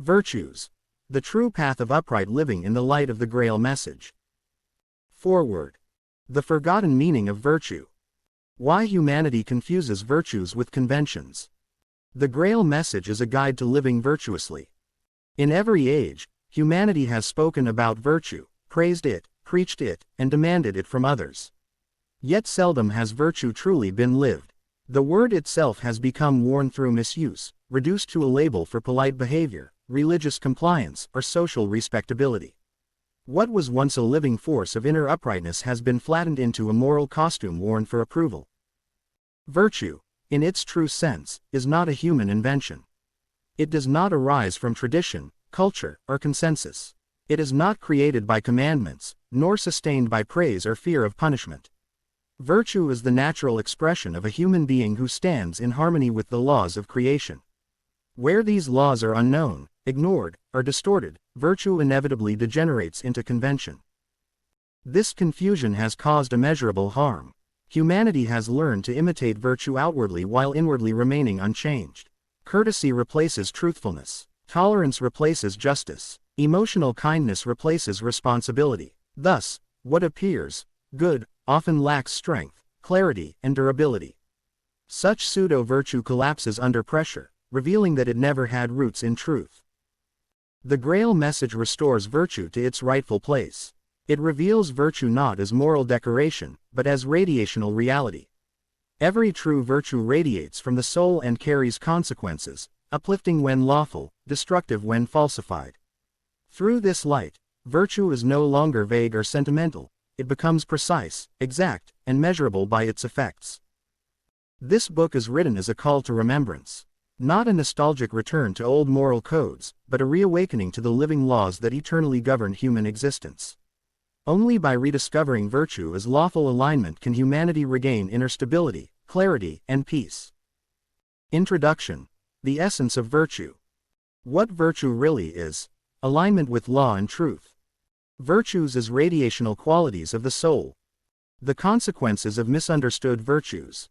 Virtues. The true path of upright living in the light of the Grail Message. Foreword. The forgotten meaning of virtue. Why humanity confuses virtues with conventions. The Grail Message is a guide to living virtuously. In every age, humanity has spoken about virtue, praised it, preached it, and demanded it from others. Yet seldom has virtue truly been lived. The word itself has become worn through misuse, reduced to a label for polite behavior, religious compliance, or social respectability. What was once a living force of inner uprightness has been flattened into a moral costume worn for approval. Virtue, in its true sense, is not a human invention. It does not arise from tradition, culture, or consensus. It is not created by commandments, nor sustained by praise or fear of punishment. Virtue is the natural expression of a human being who stands in harmony with the laws of creation. Where these laws are unknown, ignored, or distorted, virtue inevitably degenerates into convention. This confusion has caused immeasurable harm. Humanity has learned to imitate virtue outwardly while inwardly remaining unchanged. Courtesy replaces truthfulness. Tolerance replaces justice. Emotional kindness replaces responsibility. Thus, what appears good often lacks strength, clarity, and durability. Such pseudo-virtue collapses under pressure, revealing that it never had roots in truth. The Grail Message restores virtue to its rightful place. It reveals virtue not as moral decoration, but as radiational reality. Every true virtue radiates from the soul and carries consequences, uplifting when lawful, destructive when falsified. Through this light, virtue is no longer vague or sentimental. It becomes precise, exact, and measurable by its effects. This book is written as a call to remembrance. Not a nostalgic return to old moral codes, but a reawakening to the living laws that eternally govern human existence. Only by rediscovering virtue as lawful alignment can humanity regain inner stability, clarity, and peace. Introduction. The essence of virtue. What virtue really is. Alignment with law and truth. Virtues as radiational qualities of the soul. The consequences of misunderstood virtues.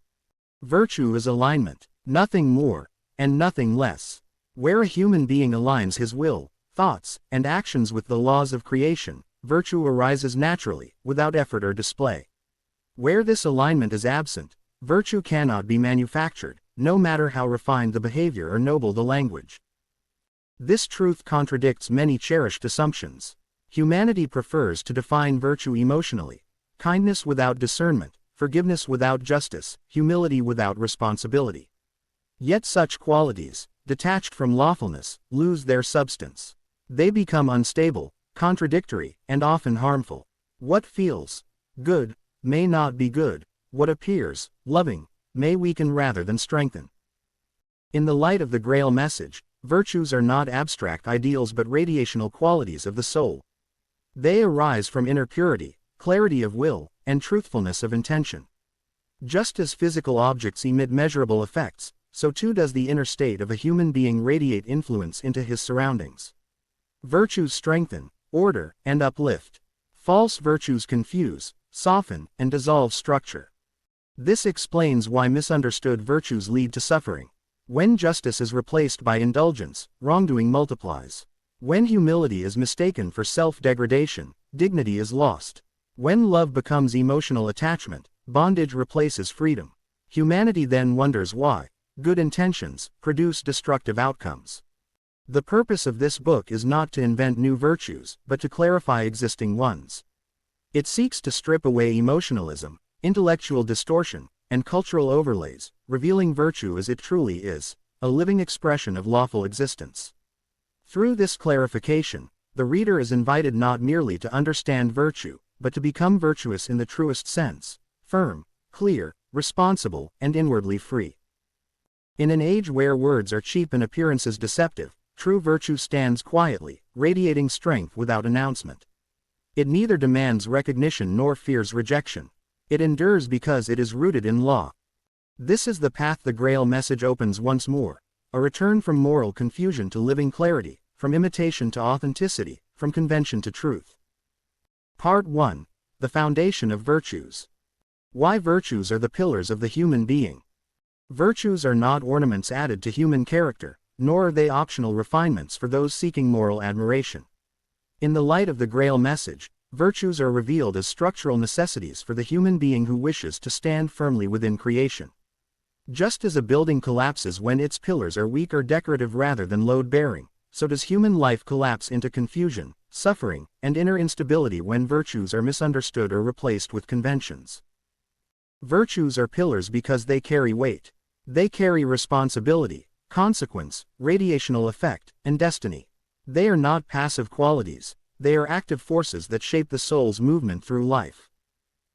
Virtue is alignment, nothing more, and nothing less. Where a human being aligns his will, thoughts, and actions with the laws of creation, virtue arises naturally, without effort or display. Where this alignment is absent, virtue cannot be manufactured, no matter how refined the behavior or noble the language. This truth contradicts many cherished assumptions. Humanity prefers to define virtue emotionally: kindness without discernment, forgiveness without justice, humility without responsibility. Yet such qualities, detached from lawfulness, lose their substance. They become unstable, contradictory, and often harmful. What feels good may not be good. What appears loving may weaken rather than strengthen. In the light of the Grail Message, virtues are not abstract ideals but radiational qualities of the soul. They arise from inner purity, clarity of will, and truthfulness of intention. Just as physical objects emit measurable effects, so too does the inner state of a human being radiate influence into his surroundings. Virtues strengthen, order, and uplift. False virtues confuse, soften, and dissolve structure. This explains why misunderstood virtues lead to suffering. When justice is replaced by indulgence, wrongdoing multiplies. When humility is mistaken for self-degradation, dignity is lost. When love becomes emotional attachment, bondage replaces freedom. Humanity then wonders why good intentions produce destructive outcomes. The purpose of this book is not to invent new virtues, but to clarify existing ones. It seeks to strip away emotionalism, intellectual distortion, and cultural overlays, revealing virtue as it truly is, a living expression of lawful existence. Through this clarification, the reader is invited not merely to understand virtue, but to become virtuous in the truest sense: firm, clear, responsible, and inwardly free. In an age where words are cheap and appearances deceptive, true virtue stands quietly, radiating strength without announcement. It neither demands recognition nor fears rejection. It endures because it is rooted in law. This is the path the Grail Message opens once more: a return from moral confusion to living clarity, from imitation to authenticity, from convention to truth. Part 1. The Foundation of Virtues. Why virtues are the pillars of the human being. Virtues are not ornaments added to human character, nor are they optional refinements for those seeking moral admiration. In the light of the Grail message, virtues are revealed as structural necessities for the human being who wishes to stand firmly within creation. Just as a building collapses when its pillars are weak or decorative rather than load-bearing, so does human life collapse into confusion, suffering, and inner instability when virtues are misunderstood or replaced with conventions. Virtues are pillars because they carry weight. They carry responsibility, consequence, radiational effect, and destiny. They are not passive qualities, they are active forces that shape the soul's movement through life.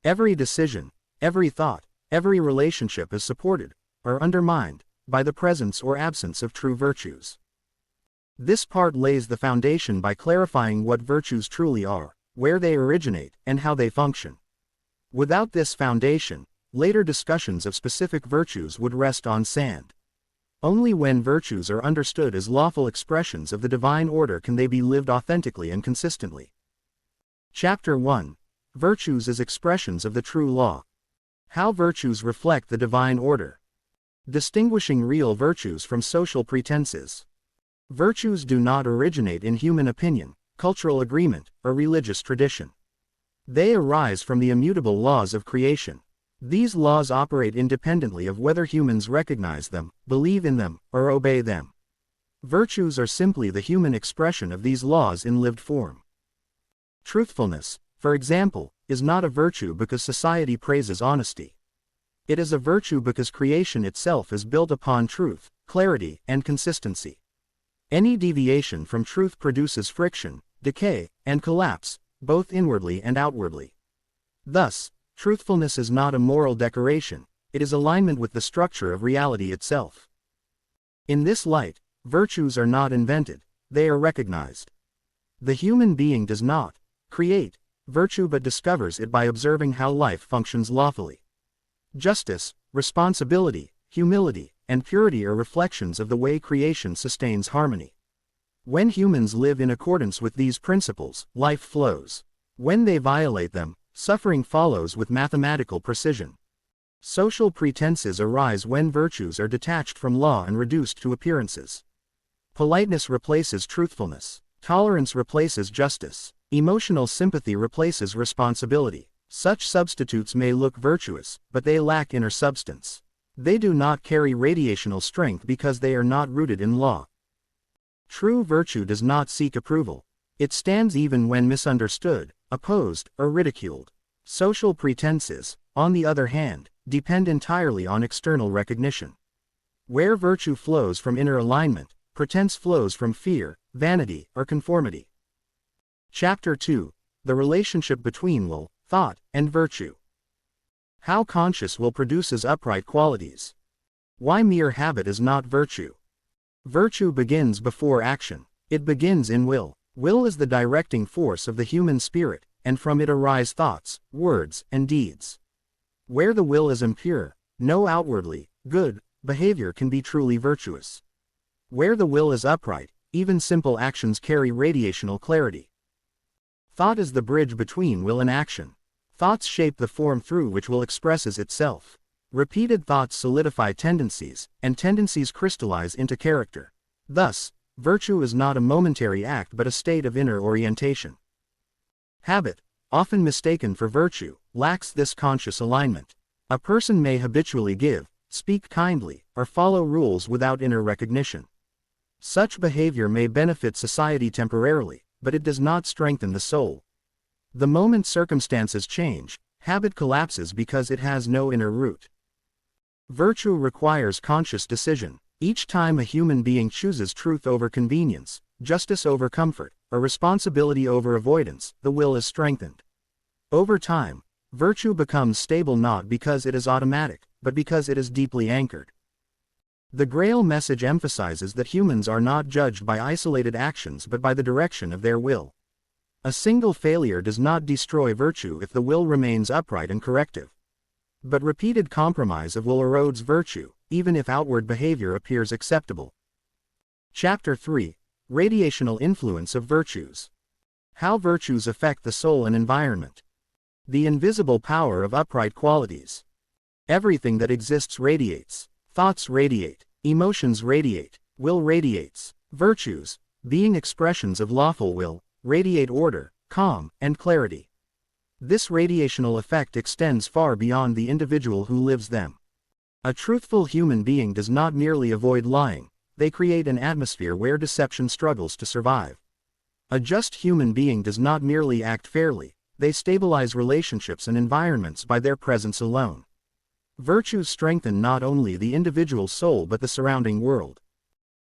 Every decision, every thought, every relationship is supported, or undermined, by the presence or absence of true virtues. This part lays the foundation by clarifying what virtues truly are, where they originate, and how they function. Without this foundation, later discussions of specific virtues would rest on sand. Only when virtues are understood as lawful expressions of the divine order can they be lived authentically and consistently. Chapter 1. Virtues as expressions of the true law. How virtues reflect the divine order. Distinguishing real virtues from social pretenses. Virtues do not originate in human opinion, cultural agreement, or religious tradition. They arise from the immutable laws of creation. These laws operate independently of whether humans recognize them, believe in them, or obey them. Virtues are simply the human expression of these laws in lived form. Truthfulness, for example, is not a virtue because society praises honesty. It is a virtue because creation itself is built upon truth, clarity, and consistency. Any deviation from truth produces friction, decay, and collapse, both inwardly and outwardly. Thus, truthfulness is not a moral decoration, it is alignment with the structure of reality itself. In this light, virtues are not invented, they are recognized. The human being does not create virtue but discovers it by observing how life functions lawfully. Justice, responsibility, humility, and purity are reflections of the way creation sustains harmony. When humans live in accordance with these principles, life flows. When they violate them, suffering follows with mathematical precision. Social pretenses arise when virtues are detached from law and reduced to appearances. Politeness replaces truthfulness. Tolerance replaces justice. Emotional sympathy replaces responsibility. Such substitutes may look virtuous, but they lack inner substance. They do not carry radiational strength because they are not rooted in law. True virtue does not seek approval. It stands even when misunderstood, opposed, or ridiculed. Social pretenses, on the other hand, depend entirely on external recognition. Where virtue flows from inner alignment, pretense flows from fear, vanity, or conformity. Chapter 2. The relationship between will, thought, and virtue. How conscious will produces upright qualities. Why mere habit is not virtue. Virtue begins before action. It begins in will. Will is the directing force of the human spirit, and from it arise thoughts, words, and deeds. Where the will is impure, no outwardly good behavior can be truly virtuous. Where the will is upright, even simple actions carry radiational clarity. Thought is the bridge between will and action. Thoughts shape the form through which will expresses itself. Repeated thoughts solidify tendencies, and tendencies crystallize into character. Thus, virtue is not a momentary act but a state of inner orientation. Habit, often mistaken for virtue, lacks this conscious alignment. A person may habitually give, speak kindly, or follow rules without inner recognition. Such behavior may benefit society temporarily, but it does not strengthen the soul. The moment circumstances change, habit collapses because it has no inner root. Virtue requires conscious decision. Each time a human being chooses truth over convenience, justice over comfort, or responsibility over avoidance, the will is strengthened. Over time, virtue becomes stable not because it is automatic, but because it is deeply anchored. The Grail message emphasizes that humans are not judged by isolated actions but by the direction of their will. A single failure does not destroy virtue if the will remains upright and corrective. But repeated compromise of will erodes virtue, even if outward behavior appears acceptable. Chapter 3. Radiational influence of virtues. How virtues affect the soul and environment. The invisible power of upright qualities. Everything that exists radiates. Thoughts radiate. Emotions radiate. will radiates. Virtues, being expressions of lawful will, radiate order, calm, and clarity. This radiational effect extends far beyond the individual who lives them. A truthful human being does not merely avoid lying, they create an atmosphere where deception struggles to survive. A just human being does not merely act fairly, they stabilize relationships and environments by their presence alone. Virtues strengthen not only the individual soul but the surrounding world.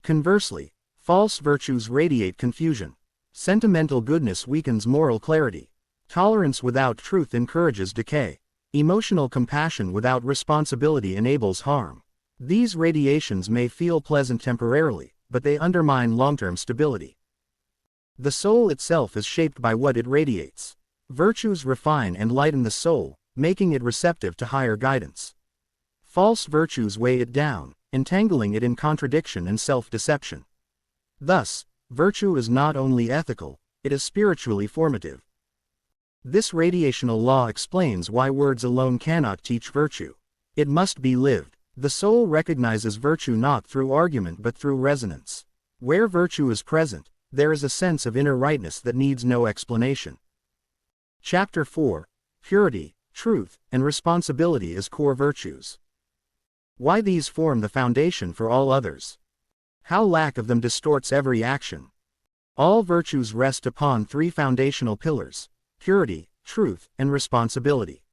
Conversely, false virtues radiate confusion. Sentimental goodness weakens moral clarity. Tolerance without truth encourages decay. Emotional compassion without responsibility enables harm. These radiations may feel pleasant temporarily, but they undermine long-term stability. The soul itself is shaped by what it radiates. Virtues refine and lighten the soul, making it receptive to higher guidance. False virtues weigh it down, entangling it in contradiction and self-deception. Thus, virtue is not only ethical, it is spiritually formative. This radiational law explains why words alone cannot teach virtue. It must be lived. The soul recognizes virtue not through argument but through resonance. Where virtue is present, there is a sense of inner rightness that needs no explanation. Chapter 4. Purity, Truth, and Responsibility as Core Virtues. Why these form the foundation for all others. How lack of them distorts every action. All virtues rest upon three foundational pillars: purity, truth, and responsibility.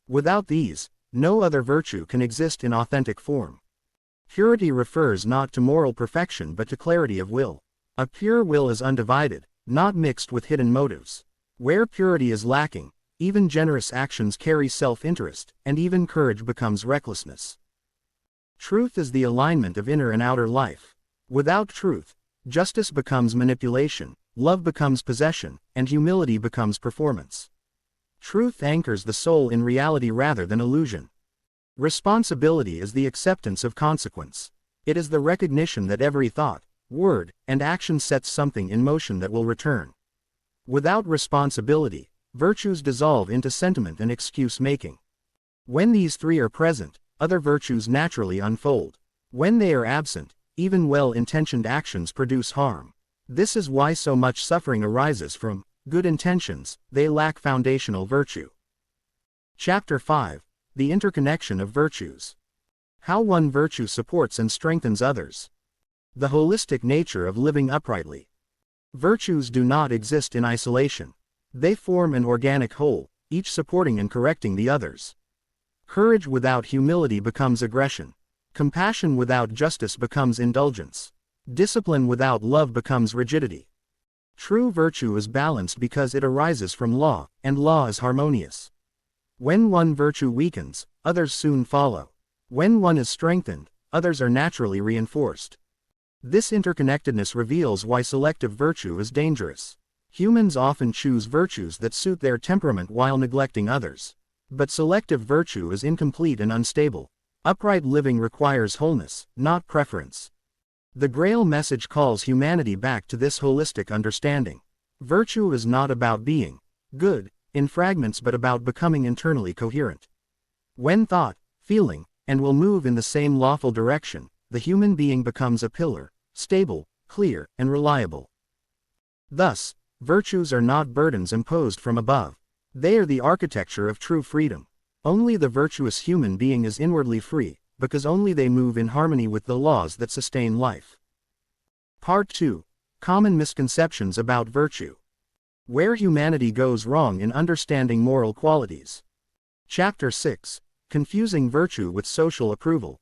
Without these, no other virtue can exist in authentic form. Purity refers not to moral perfection but to clarity of will. A pure will is undivided, not mixed with hidden motives. Where purity is lacking, even generous actions carry self-interest, and even courage becomes recklessness. Truth is the alignment of inner and outer life. Without truth, justice becomes manipulation, love becomes possession, and humility becomes performance. Truth anchors the soul in reality rather than illusion. Responsibility is the acceptance of consequence. It is the recognition that every thought, word, and action sets something in motion that will return. Without responsibility, virtues dissolve into sentiment and excuse-making. When these three are present, other virtues naturally unfold. When they are absent, even well-intentioned actions produce harm. This is why so much suffering arises from good intentions. They lack foundational virtue. Chapter 5. The Interconnection of Virtues. How one virtue supports and strengthens others. The holistic nature of living uprightly. Virtues do not exist in isolation. They form an organic whole, each supporting and correcting the others. Courage without humility becomes aggression. Compassion without justice becomes indulgence. Discipline without love becomes rigidity. True virtue is balanced because it arises from law, and law is harmonious. When one virtue weakens, others soon follow. When one is strengthened, others are naturally reinforced. This interconnectedness reveals why selective virtue is dangerous. Humans often choose virtues that suit their temperament while neglecting others. But selective virtue is incomplete and unstable. Upright living requires wholeness, not preference. The Grail Message calls humanity back to this holistic understanding. Virtue is not about being good in fragments but about becoming internally coherent. When thought, feeling, and will move in the same lawful direction, the human being becomes a pillar, stable, clear, and reliable. Thus, virtues are not burdens imposed from above. They are the architecture of true freedom. Only the virtuous human being is inwardly free, because only they move in harmony with the laws that sustain life. Part 2. Common misconceptions about virtue. Where humanity goes wrong in understanding moral qualities. Chapter 6. Confusing virtue with social approval.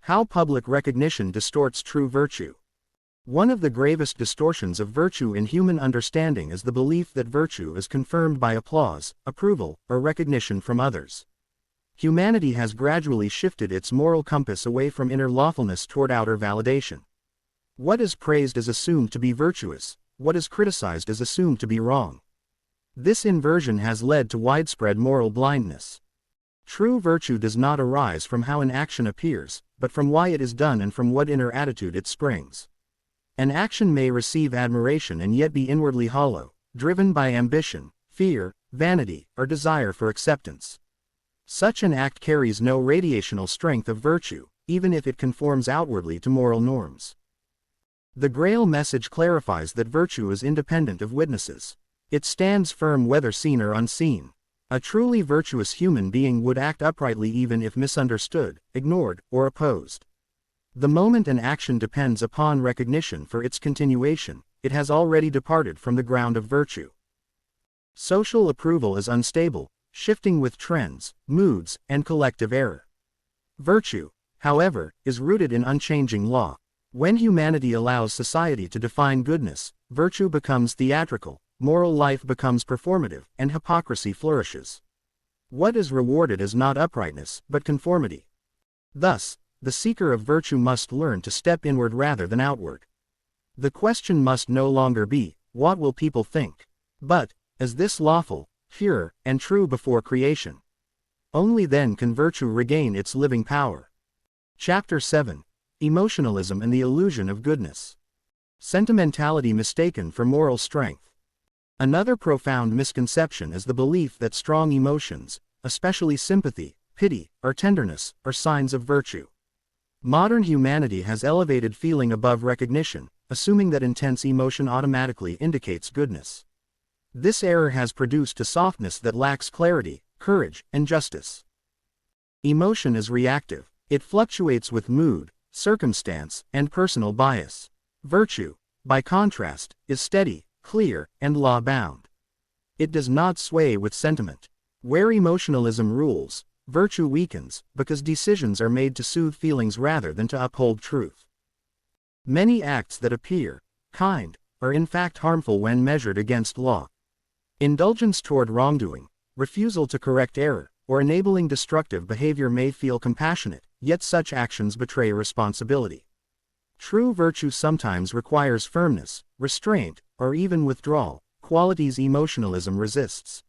How public recognition distorts true virtue. One of the gravest distortions of virtue in human understanding is the belief that virtue is confirmed by applause, approval, or recognition from others. Humanity has gradually shifted its moral compass away from inner lawfulness toward outer validation. What is praised is assumed to be virtuous, what is criticized is assumed to be wrong. This inversion has led to widespread moral blindness. True virtue does not arise from how an action appears, but from why it is done and from what inner attitude it springs. An action may receive admiration and yet be inwardly hollow, driven by ambition, fear, vanity, or desire for acceptance. Such an act carries no radiational strength of virtue, even if it conforms outwardly to moral norms. The Grail Message clarifies that virtue is independent of witnesses. It stands firm whether seen or unseen. A truly virtuous human being would act uprightly even if misunderstood, ignored, or opposed. The moment an action depends upon recognition for its continuation, it has already departed from the ground of virtue. Social approval is unstable, shifting with trends, moods, and collective error. Virtue, however, is rooted in unchanging law. When humanity allows society to define goodness, virtue becomes theatrical, moral life becomes performative, and hypocrisy flourishes. What is rewarded is not uprightness, but conformity. Thus, the seeker of virtue must learn to step inward rather than outward. The question must no longer be, what will people think? But, is this lawful, pure, and true before creation? Only then can virtue regain its living power. Chapter 7. Emotionalism and the Illusion of Goodness. Sentimentality mistaken for moral strength. Another profound misconception is the belief that strong emotions, especially sympathy, pity, or tenderness, are signs of virtue. Modern humanity has elevated feeling above recognition, assuming that intense emotion automatically indicates goodness. This error has produced a softness that lacks clarity, courage, and justice. Emotion is reactive. It fluctuates with mood, circumstance, and personal bias. Virtue, by contrast, is steady, clear, and law-bound. It does not sway with sentiment. Where emotionalism rules, virtue weakens, because decisions are made to soothe feelings rather than to uphold truth. Many acts that appear kind are in fact harmful when measured against law. Indulgence toward wrongdoing, refusal to correct error, or enabling destructive behavior may feel compassionate, yet such actions betray responsibility. True virtue sometimes requires firmness, restraint, or even withdrawal, qualities emotionalism resists.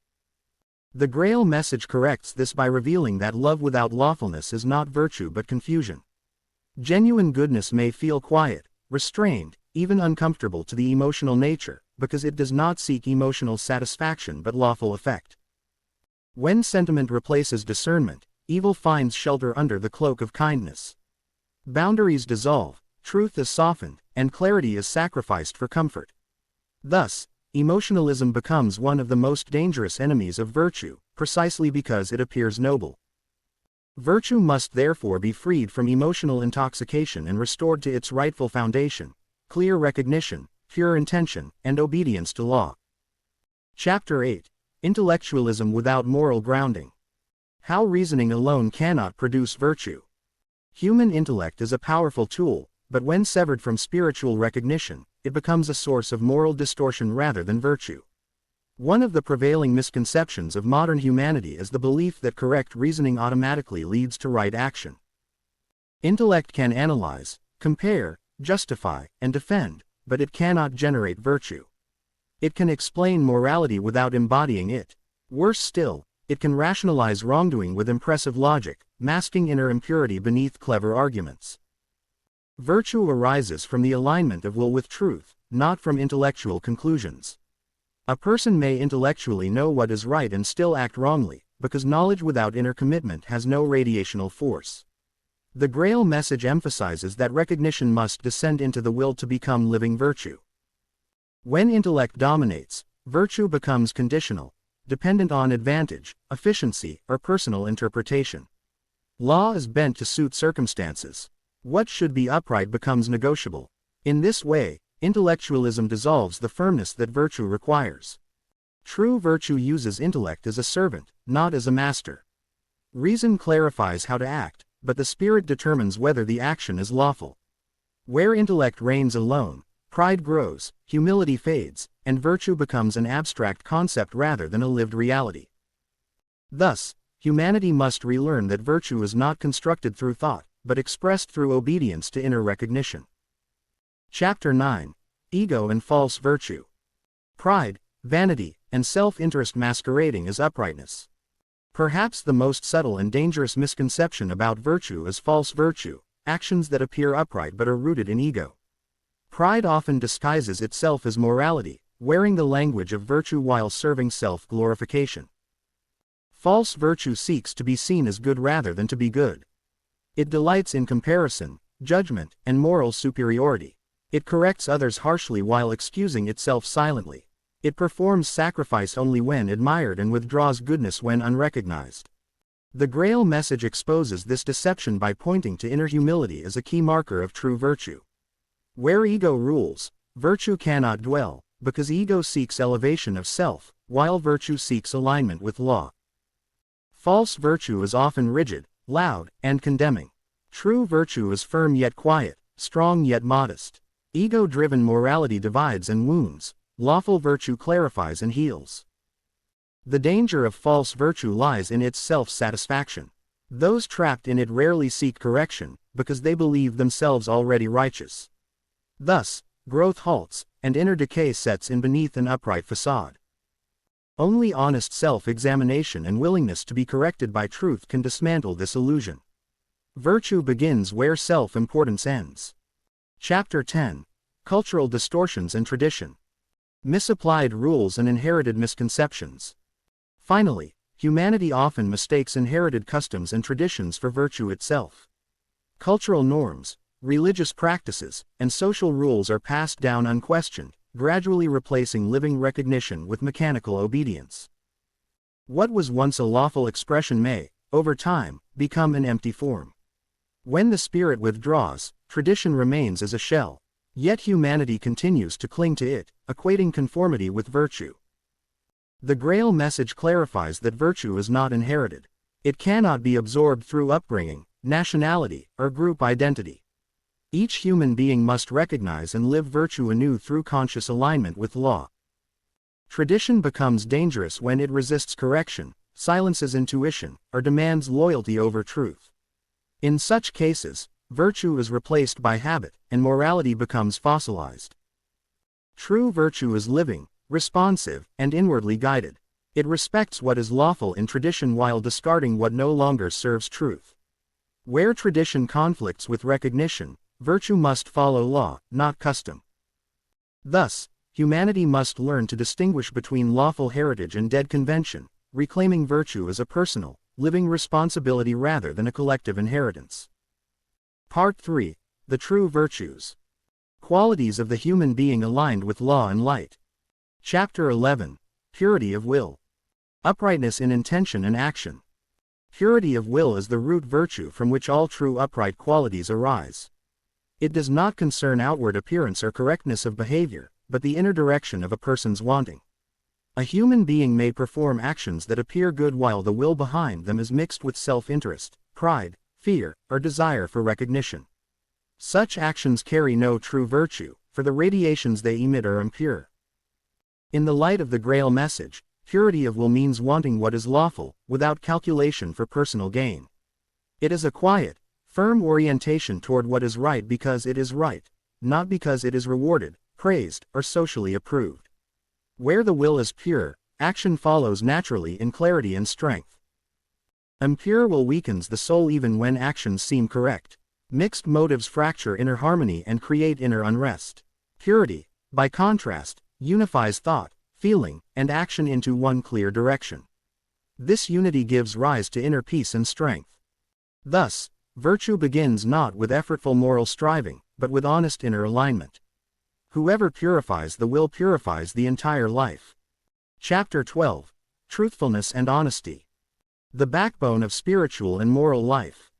The Grail Message corrects this by revealing that love without lawfulness is not virtue but confusion. Genuine goodness may feel quiet, restrained, even uncomfortable to the emotional nature, because it does not seek emotional satisfaction but lawful effect. When sentiment replaces discernment, evil finds shelter under the cloak of kindness. Boundaries dissolve, truth is softened, and clarity is sacrificed for comfort. Thus, emotionalism becomes one of the most dangerous enemies of virtue, precisely because it appears noble. Virtue must therefore be freed from emotional intoxication and restored to its rightful foundation: clear recognition, pure intention, and obedience to law. Chapter 8. Intellectualism without moral grounding. How reasoning alone cannot produce virtue. Human intellect is a powerful tool, but when severed from spiritual recognition, it becomes a source of moral distortion rather than virtue. One of the prevailing misconceptions of modern humanity is the belief that correct reasoning automatically leads to right action. Intellect can analyze, compare, justify, and defend, but it cannot generate virtue. It can explain morality without embodying it. Worse still, it can rationalize wrongdoing with impressive logic, masking inner impurity beneath clever arguments. Virtue arises from the alignment of will with truth, not from intellectual conclusions. A person may intellectually know what is right and still act wrongly, because knowledge without inner commitment has no radiational force. The Grail Message emphasizes that recognition must descend into the will to become living virtue. When intellect dominates, virtue becomes conditional, dependent on advantage, efficiency, or personal interpretation. Law is bent to suit circumstances. What should be upright becomes negotiable. In this way, intellectualism dissolves the firmness that virtue requires. True virtue uses intellect as a servant, not as a master. Reason clarifies how to act, but the spirit determines whether the action is lawful. Where intellect reigns alone, pride grows, humility fades, and virtue becomes an abstract concept rather than a lived reality. Thus, humanity must relearn that virtue is not constructed through thought, but expressed through obedience to inner recognition. Chapter 9. Ego and False Virtue. Pride, vanity, and self-interest masquerading as uprightness. Perhaps the most subtle and dangerous misconception about virtue is false virtue, actions that appear upright but are rooted in ego. Pride often disguises itself as morality, wearing the language of virtue while serving self-glorification. False virtue seeks to be seen as good rather than to be good. It delights in comparison, judgment, and moral superiority. It corrects others harshly while excusing itself silently. It performs sacrifice only when admired and withdraws goodness when unrecognized. The Grail Message exposes this deception by pointing to inner humility as a key marker of true virtue. Where ego rules, virtue cannot dwell, because ego seeks elevation of self, while virtue seeks alignment with law. False virtue is often rigid, loud, and condemning. True virtue is firm yet quiet, strong yet modest. Ego-driven morality divides and wounds. Lawful virtue clarifies and heals. The danger of false virtue lies in its self-satisfaction. Those trapped in it rarely seek correction, because they believe themselves already righteous. Thus, growth halts, and inner decay sets in beneath an upright facade. Only honest self-examination and willingness to be corrected by truth can dismantle this illusion. Virtue begins where self-importance ends. Chapter 10. Cultural Distortions and Tradition. Misapplied rules and inherited misconceptions. Finally, humanity often mistakes inherited customs and traditions for virtue itself. Cultural norms, religious practices, and social rules are passed down unquestioned, gradually replacing living recognition with mechanical obedience. What was once a lawful expression may, over time, become an empty form. When the spirit withdraws, tradition remains as a shell, yet humanity continues to cling to it, equating conformity with virtue. The Grail Message clarifies that virtue is not inherited. It cannot be absorbed through upbringing, nationality, or group identity. Each human being must recognize and live virtue anew through conscious alignment with law. Tradition becomes dangerous when it resists correction, silences intuition, or demands loyalty over truth. In such cases, virtue is replaced by habit, and morality becomes fossilized. True virtue is living, responsive, and inwardly guided. It respects what is lawful in tradition while discarding what no longer serves truth. Where tradition conflicts with recognition, virtue must follow law, not custom. Thus, humanity must learn to distinguish between lawful heritage and dead convention, reclaiming virtue as a personal, living responsibility rather than a collective inheritance. Part 3. The True Virtues. Qualities of the human being aligned with law and light. Chapter 11. Purity of Will. Uprightness in intention and action. Purity of will is the root virtue from which all true upright qualities arise. It does not concern outward appearance or correctness of behavior, but the inner direction of a person's wanting. A human being may perform actions that appear good while the will behind them is mixed with self-interest, pride, fear, or desire for recognition. Such actions carry no true virtue, for the radiations they emit are impure. In the light of the Grail Message, purity of will means wanting what is lawful, without calculation for personal gain. It is a quiet, firm orientation toward what is right because it is right, not because it is rewarded, praised, or socially approved. Where the will is pure, action follows naturally in clarity and strength. Impure will weakens the soul even when actions seem correct. Mixed motives fracture inner harmony and create inner unrest. Purity, by contrast, unifies thought, feeling, and action into one clear direction. This unity gives rise to inner peace and strength. Thus, virtue begins not with effortful moral striving, but with honest inner alignment. Whoever purifies the will purifies the entire life. Chapter 12. Truthfulness and Honesty. The backbone of spiritual and moral life.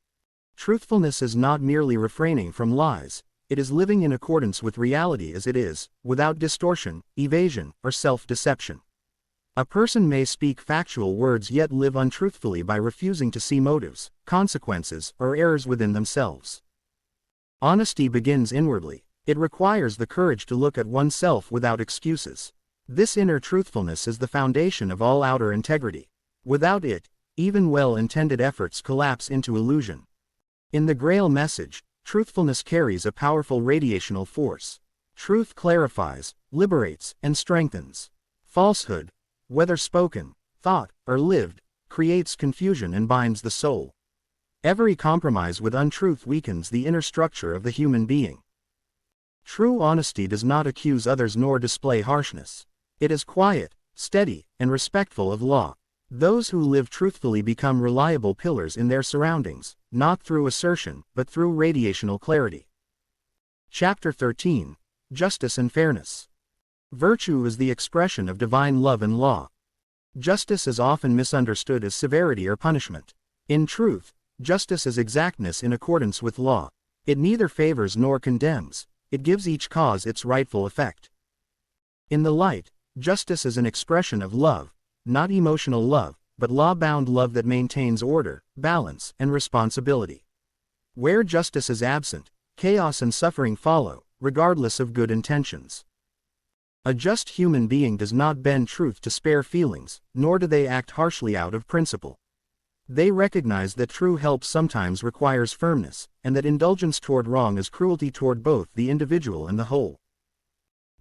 Truthfulness is not merely refraining from lies, it is living in accordance with reality as it is, without distortion, evasion, or self-deception. A person may speak factual words yet live untruthfully by refusing to see motives, consequences, or errors within themselves. Honesty begins inwardly. It requires the courage to look at oneself without excuses. This inner truthfulness is the foundation of all outer integrity. Without it, even well-intended efforts collapse into illusion. In the Grail Message, truthfulness carries a powerful radiational force. Truth clarifies, liberates, and strengthens. Falsehood, whether spoken, thought, or lived, creates confusion and binds the soul. Every compromise with untruth weakens the inner structure of the human being. True honesty does not accuse others nor display harshness. It is quiet, steady, and respectful of law. Those who live truthfully become reliable pillars in their surroundings, not through assertion, but through radiational clarity. Chapter 13. Justice and Fairness. Virtue is the expression of divine love and law. Justice is often misunderstood as severity or punishment. In truth, justice is exactness in accordance with law. It neither favors nor condemns, it gives each cause its rightful effect. In the light, justice is an expression of love, not emotional love, but law-bound love that maintains order, balance, and responsibility. Where justice is absent, chaos and suffering follow, regardless of good intentions. A just human being does not bend truth to spare feelings, nor do they act harshly out of principle. They recognize that true help sometimes requires firmness, and that indulgence toward wrong is cruelty toward both the individual and the whole.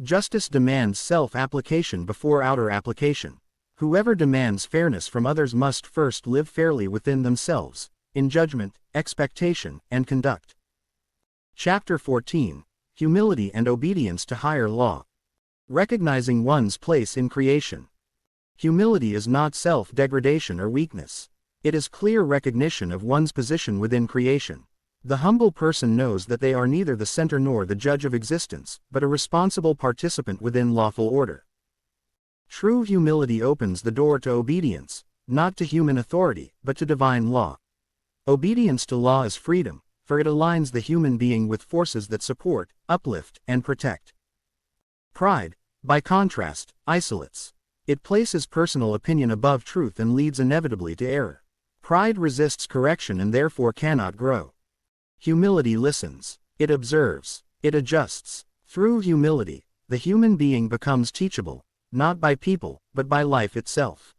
Justice demands self-application before outer application. Whoever demands fairness from others must first live fairly within themselves, in judgment, expectation, and conduct. Chapter 14. Humility and Obedience to Higher Law. Recognizing one's place in creation. Humility is not self-degradation or weakness. It is clear recognition of one's position within creation. The humble person knows that they are neither the center nor the judge of existence, but a responsible participant within lawful order. True humility opens the door to obedience, not to human authority, but to divine law. Obedience to law is freedom, for it aligns the human being with forces that support, uplift, and protect. Pride, by contrast, isolates. It places personal opinion above truth and leads inevitably to error. Pride resists correction and therefore cannot grow. Humility listens. It observes. It adjusts. Through humility, the human being becomes teachable, not by people, but by life itself.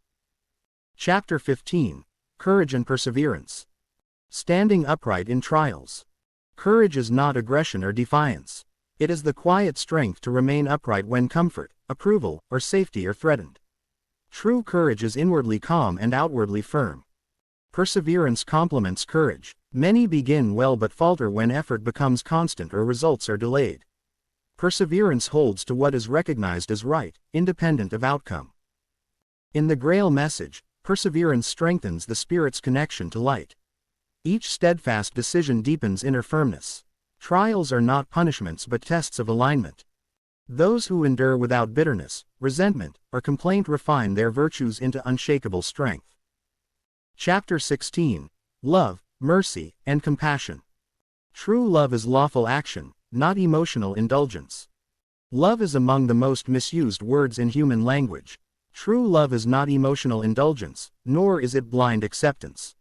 Chapter 15. Courage and Perseverance. Standing upright in trials. Courage is not aggression or defiance. It is the quiet strength to remain upright when comfort, approval, or safety are threatened. True courage is inwardly calm and outwardly firm. Perseverance complements courage. Many begin well but falter when effort becomes constant or results are delayed. Perseverance holds to what is recognized as right, independent of outcome. In the Grail Message, perseverance strengthens the spirit's connection to light. Each steadfast decision deepens inner firmness. Trials are not punishments but tests of alignment. Those who endure without bitterness, resentment, or complaint refine their virtues into unshakable strength. Chapter 16. Love, Mercy, and Compassion. True love is lawful action, not emotional indulgence. Love is among the most misused words in human language. True love is not emotional indulgence, nor is it blind acceptance.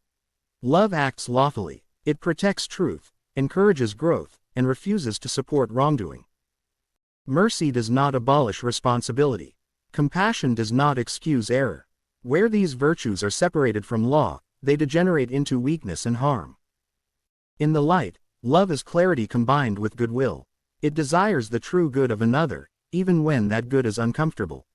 Love acts lawfully. It protects truth, encourages growth, and refuses to support wrongdoing. Mercy does not abolish responsibility. Compassion does not excuse error. Where these virtues are separated from law, they degenerate into weakness and harm. In the light, love is clarity combined with goodwill. It desires the true good of another, even when that good is uncomfortable.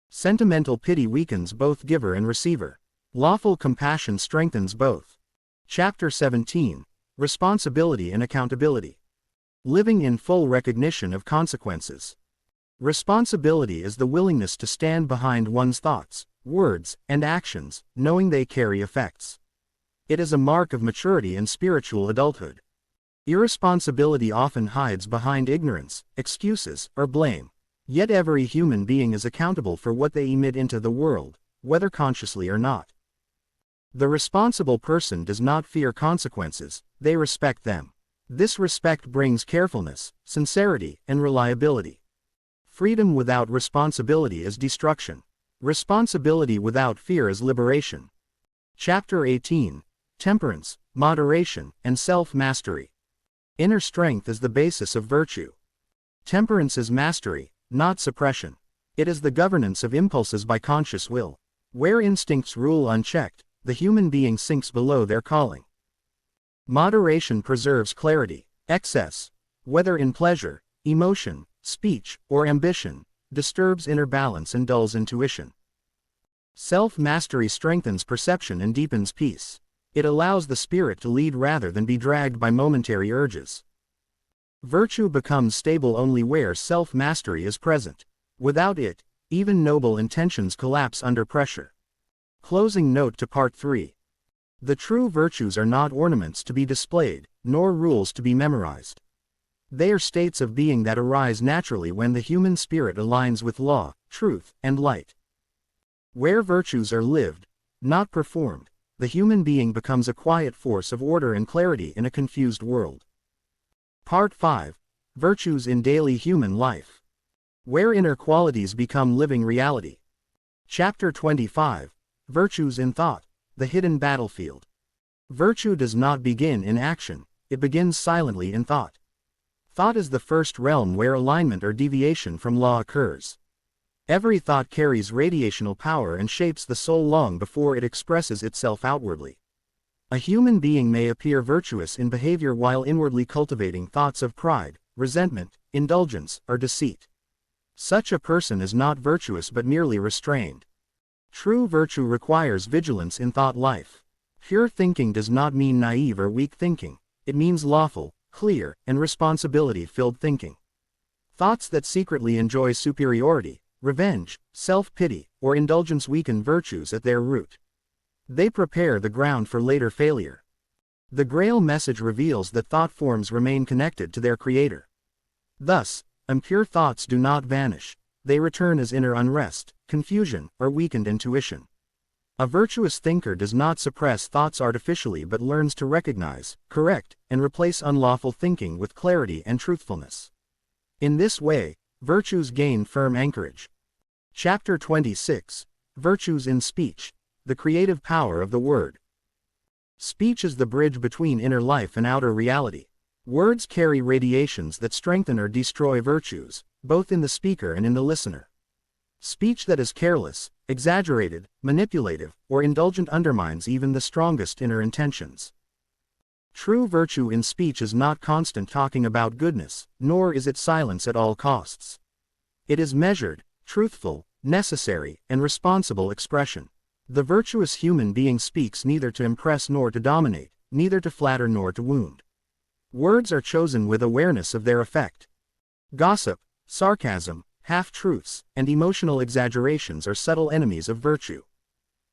Sentimental pity weakens both giver and receiver. Lawful compassion strengthens both. Chapter 17. Responsibility and Accountability. Living in full recognition of consequences. Responsibility is the willingness to stand behind one's thoughts, words, and actions, knowing they carry effects. It is a mark of maturity and spiritual adulthood. Irresponsibility often hides behind ignorance, excuses, or blame. Yet every human being is accountable for what they emit into the world, whether consciously or not. The responsible person does not fear consequences, they respect them. This respect brings carefulness, sincerity, and reliability. Freedom without responsibility is destruction. Responsibility without fear is liberation. Chapter 18. Temperance, Moderation, and Self-Mastery. Inner strength is the basis of virtue. Temperance is mastery, not suppression. It is the governance of impulses by conscious will. Where instincts rule unchecked, the human being sinks below their calling. Moderation preserves clarity. Excess, whether in pleasure, emotion, speech, or ambition, disturbs inner balance and dulls intuition. Self-mastery strengthens perception and deepens peace. It allows the spirit to lead rather than be dragged by momentary urges. Virtue becomes stable only where self-mastery is present. Without it, even noble intentions collapse under pressure. Closing note to Part 3. The true virtues are not ornaments to be displayed, nor rules to be memorized. They are states of being that arise naturally when the human spirit aligns with law, truth, and light. Where virtues are lived, not performed, the human being becomes a quiet force of order and clarity in a confused world. Part 5. Virtues in Daily Human Life. Where inner qualities become living reality. Chapter 25. Virtues in Thought, the Hidden Battlefield. Virtue does not begin in action, it begins silently in thought. Thought is the first realm where alignment or deviation from law occurs. Every thought carries radiational power and shapes the soul long before it expresses itself outwardly. A human being may appear virtuous in behavior while inwardly cultivating thoughts of pride, resentment, indulgence, or deceit. Such a person is not virtuous but merely restrained. True virtue requires vigilance in thought life. Pure thinking does not mean naive or weak thinking, it means lawful, clear, and responsibility-filled thinking. Thoughts that secretly enjoy superiority, revenge, self-pity, or indulgence weaken virtues at their root. They prepare the ground for later failure. The Grail Message reveals that thought forms remain connected to their creator. Thus, impure thoughts do not vanish, they return as inner unrest, confusion, or weakened intuition. A virtuous thinker does not suppress thoughts artificially but learns to recognize, correct, and replace unlawful thinking with clarity and truthfulness. In this way, virtues gain firm anchorage. Chapter 26. Virtues in Speech, the Creative Power of the Word. Speech is the bridge between inner life and outer reality. Words carry radiations that strengthen or destroy virtues, both in the speaker and in the listener. Speech that is careless, exaggerated, manipulative, or indulgent undermines even the strongest inner intentions. True virtue in speech is not constant talking about goodness, nor is it silence at all costs. It is measured, truthful, necessary, and responsible expression. The virtuous human being speaks neither to impress nor to dominate, neither to flatter nor to wound. Words are chosen with awareness of their effect. Gossip, sarcasm, half-truths, and emotional exaggerations are subtle enemies of virtue.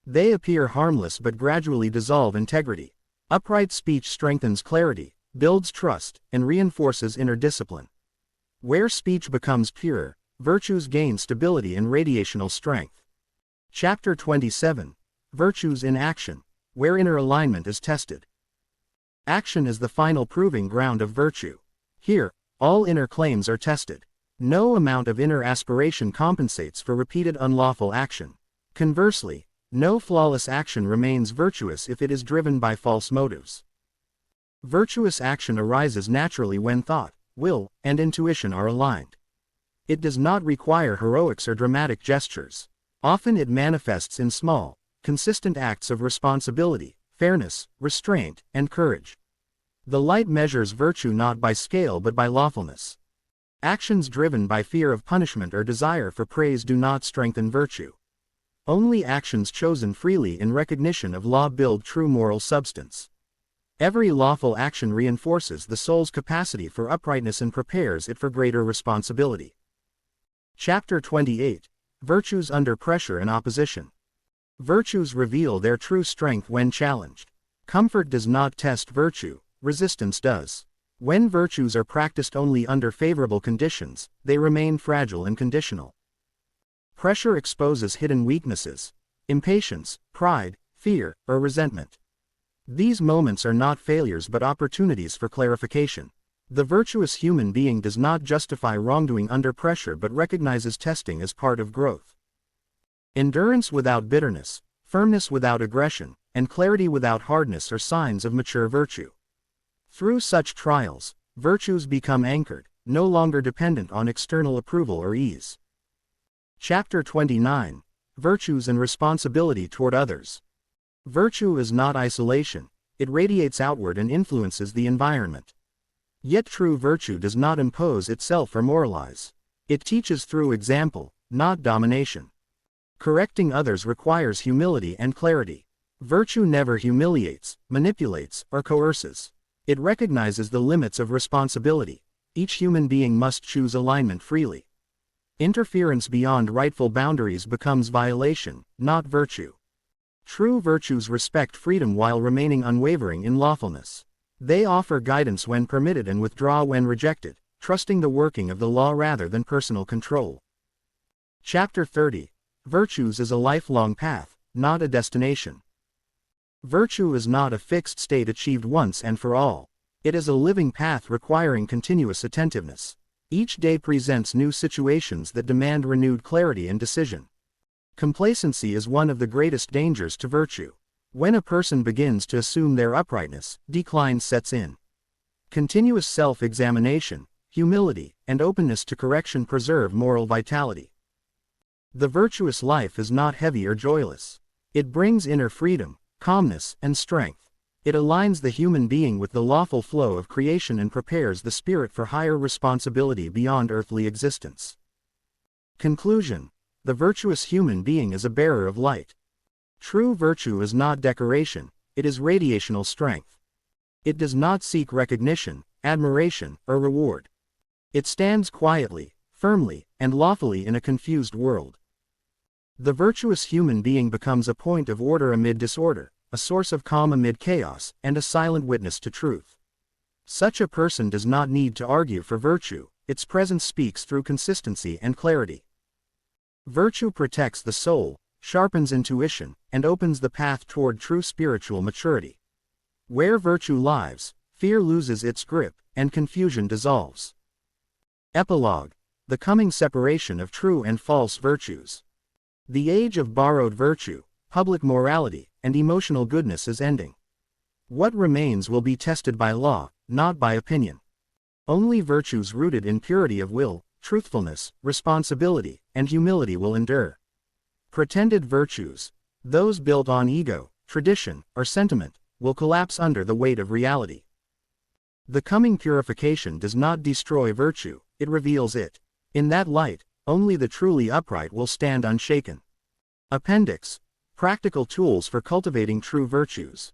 They appear harmless but gradually dissolve integrity. Upright speech strengthens clarity, builds trust, and reinforces inner discipline. Where speech becomes pure, virtues gain stability and radiational strength. Chapter 27. Virtues in Action, where inner alignment is tested. Action is the final proving ground of virtue. Here, all inner claims are tested. No amount of inner aspiration compensates for repeated unlawful action. Conversely, no flawless action remains virtuous if it is driven by false motives. Virtuous action arises naturally when thought, will, and intuition are aligned. It does not require heroics or dramatic gestures. Often it manifests in small, consistent acts of responsibility, fairness, restraint, and courage. The light measures virtue not by scale but by lawfulness. Actions driven by fear of punishment or desire for praise do not strengthen virtue. Only actions chosen freely in recognition of law build true moral substance. Every lawful action reinforces the soul's capacity for uprightness and prepares it for greater responsibility. Chapter 28. Virtues under Pressure and Opposition. Virtues reveal their true strength when challenged. Comfort does not test virtue, resistance does. When virtues are practiced only under favorable conditions, they remain fragile and conditional. Pressure exposes hidden weaknesses, impatience, pride, fear, or resentment. These moments are not failures but opportunities for clarification. The virtuous human being does not justify wrongdoing under pressure but recognizes testing as part of growth. Endurance without bitterness, firmness without aggression, and clarity without hardness are signs of mature virtue. Through such trials, virtues become anchored, no longer dependent on external approval or ease. Chapter 29. Virtues and Responsibility Toward Others. Virtue is not isolation, it radiates outward and influences the environment. Yet true virtue does not impose itself or moralize. It teaches through example, not domination. Correcting others requires humility and clarity. Virtue never humiliates, manipulates, or coerces. It recognizes the limits of responsibility. Each human being must choose alignment freely. Interference beyond rightful boundaries becomes violation, not virtue. True virtues respect freedom while remaining unwavering in lawfulness. They offer guidance when permitted and withdraw when rejected, trusting the working of the law rather than personal control. Chapter 30. Virtues is a lifelong path, not a destination. Virtue is not a fixed state achieved once and for all. It is a living path requiring continuous attentiveness. Each day presents new situations that demand renewed clarity and decision. Complacency is one of the greatest dangers to virtue. When a person begins to assume their uprightness, decline sets in. Continuous self-examination, humility, and openness to correction preserve moral vitality. The virtuous life is not heavy or joyless. It brings inner freedom, calmness, and strength. It aligns the human being with the lawful flow of creation and prepares the spirit for higher responsibility beyond earthly existence. Conclusion. The virtuous human being is a bearer of light. True virtue is not decoration, it is radiational strength. It does not seek recognition, admiration, or reward. It stands quietly, firmly, and lawfully in a confused world. The virtuous human being becomes a point of order amid disorder, a source of calm amid chaos, and a silent witness to truth. Such a person does not need to argue for virtue, its presence speaks through consistency and clarity. Virtue protects the soul, sharpens intuition, and opens the path toward true spiritual maturity. Where virtue lives, fear loses its grip, and confusion dissolves. Epilogue. The coming separation of true and false virtues. The age of borrowed virtue, public morality, and emotional goodness is ending. What remains will be tested by law, not by opinion. Only virtues rooted in purity of will, truthfulness, responsibility, and humility will endure. Pretended virtues, those built on ego, tradition, or sentiment, will collapse under the weight of reality. The coming purification does not destroy virtue, it reveals it. In that light, only the truly upright will stand unshaken. Appendix. Practical tools for cultivating true virtues.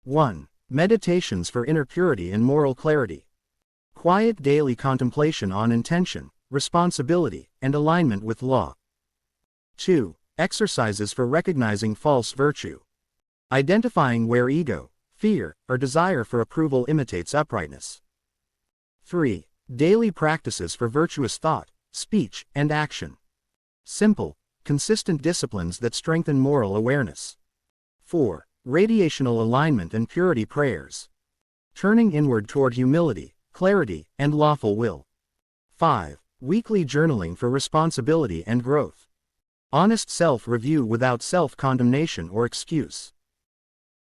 1. Meditations for inner purity and moral clarity. Quiet daily contemplation on intention, responsibility, and alignment with law. 2. Exercises for recognizing false virtue. Identifying where ego, fear, or desire for approval imitates uprightness. 3. Daily practices for virtuous thought, speech, and action. Simple, consistent disciplines that strengthen moral awareness. 4. Radiational alignment and purity prayers. Turning inward toward humility, clarity, and lawful will. 5. Weekly journaling for responsibility and growth. Honest self-review without self-condemnation or excuse.